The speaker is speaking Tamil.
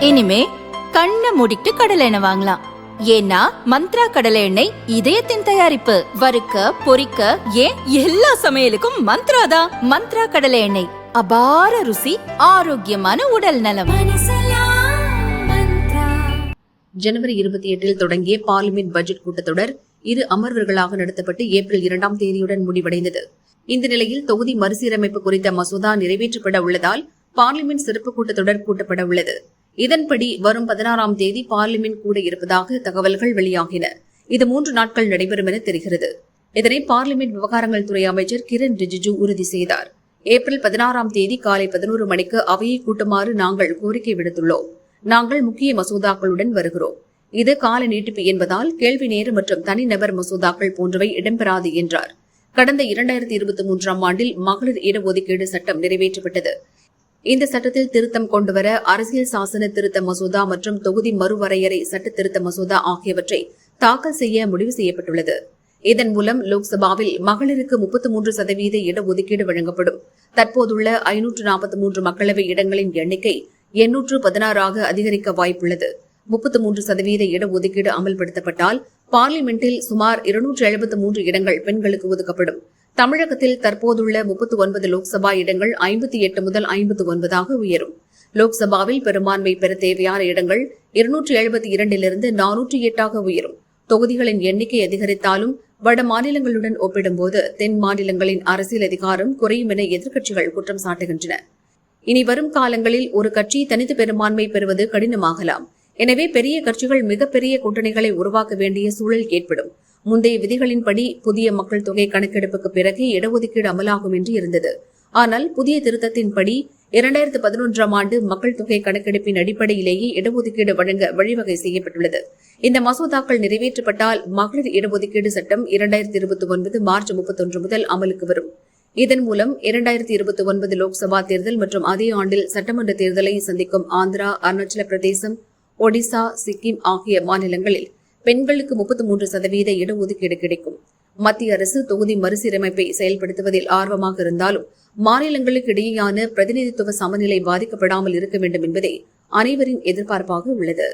இனிமே கண்ணை மூடிட்டு கடலை எண்ணெய் வாங்கலாம். ஏன்னா மந்த்ரா கடலை எண்ணெய் இதயத்தின் தயாரிப்பு. வறுக்க பொரிக்க ஏன் எல்லா சமையலுக்கும் மந்த்ரா தான். மந்த்ரா கடலை எண்ணெய், அபார ருசி, ஆரோக்கியமான உடல் நலம். ஜனவரி 28 தொடங்கிய பார்லிமெண்ட் பட்ஜெட் கூட்டத்தொடர் 2 அமர்வுகளாக நடத்தப்பட்டு ஏப்ரல் 2ஆம் தேதியுடன் முடிவடைந்தது. இந்த நிலையில் தொகுதி மறுசீரமைப்பு குறித்த மசோதா நிறைவேற்றப்பட உள்ளதால் பார்லிமெண்ட் சிறப்பு கூட்டத்தொடர் கூட்டப்பட உள்ளது. இதன்படி வரும் 16ஆம் தேதி பார்லிமெண்ட் கூட இருப்பதாக தகவல்கள் வெளியாகின. இது 3 நாட்கள் நடைபெறும் என தெரிகிறது. இதனை பார்லிமெண்ட் விவகாரங்கள் துறை அமைச்சர் கிரண் ரிஜிஜு உறுதி செய்தார். ஏப்ரல் 16ஆம் தேதி காலை 11 மணிக்கு அவையை கூட்டுமாறு நாங்கள் கோரிக்கை விடுத்துள்ளோம். நாங்கள் முக்கிய மசோதாக்களுடன் வருகிறோம். இது கால நீட்டிப்பு என்பதால் கேள்வி நேரம் மற்றும் தனிநபர் மசோதாக்கள் போன்றவை இடம்பெறாது என்றார். கடந்த 2023ஆம் ஆண்டில் மகளிர் இடஒதுக்கீடு சட்டம் நிறைவேற்றப்பட்டது. இந்த சட்டத்தில் திருத்தம் கொண்டுவர அரசியல் சாசன திருத்த மசோதா மற்றும் தொகுதி மறுவரையறை சட்ட திருத்த மசோதா ஆகியவற்றை தாக்கல் செய்ய முடிவு செய்யப்பட்டுள்ளது. இதன் மூலம் லோக்சபாவில் மகளிருக்கு 33% இடஒதுக்கீடு வழங்கப்படும். தற்போதுள்ள 543 மக்களவை இடங்களின் எண்ணிக்கை 816 அதிகரிக்க வாய்ப்புள்ளது. 33% இடஒதுக்கீடு அமல்படுத்தப்பட்டால் பார்லிமெண்டில் சுமார் 273 இடங்கள் பெண்களுக்கு ஒதுக்கப்படும். தமிழகத்தில் தற்போதுள்ள 39 லோக்சபா இடங்கள் 58 முதல் 59 உயரும். லோக்சபாவில் பெரும்பான்மை பெற தேவையான இடங்கள் 272 408 உயரும். தொகுதிகளின் எண்ணிக்கை அதிகரித்தாலும் வட மாநிலங்களுடன் ஒப்பிடும்போது தென் மாநிலங்களின் அரசியல் அதிகாரம் குறையும் என எதிர்க்கட்சிகள் குற்றம் சாட்டுகின்றன. இனி வரும் காலங்களில் ஒரு கட்சி தனித்து பெரும்பான்மை பெறுவது கடினமாகலாம். எனவே பெரிய கட்சிகள் மிகப்பெரிய கூட்டணிகளை உருவாக்க வேண்டிய சூழல் ஏற்படும். முந்தைய விதிகளின்படி புதிய மக்கள் தொகை கணக்கெடுப்புக்கு பிறகு இடஒதுக்கீடு அமலாகும் என்று இருந்தது. ஆனால் புதிய திருத்தத்தின்படி 2011ஆம் ஆண்டு மக்கள் தொகை கணக்கெடுப்பின் அடிப்படையிலேயே இடஒதுக்கீடு வழங்க வழிவகை செய்யப்பட்டுள்ளது. இந்த மசோதாக்கள் நிறைவேற்றப்பட்டால் மகளிர் இடஒதுக்கீடு சட்டம் 2029 மார்ச் 31 முதல் அமலுக்கு வரும். இதன் மூலம் 2029 லோக்சபா தேர்தல் மற்றும் அதே ஆண்டில் சட்டமன்ற தேர்தலை சந்திக்கும் ஆந்திரா, அருணாச்சல பிரதேசம், ஒடிசா, சிக்கிம் ஆகிய மாநிலங்களில் பெண்களுக்கு 33% இடஒதுக்கீடு கிடைக்கும். மத்திய அரசு தொகுதி மறுசீரமைப்பை செயல்படுத்துவதில் ஆர்வமாக இருந்தாலும் மாநிலங்களுக்கு இடையேயான பிரதிநிதித்துவ சமநிலை பாதிக்கப்படாமல் இருக்க வேண்டும் என்பதே அனைவரின் எதிர்பார்ப்பாக உள்ளது.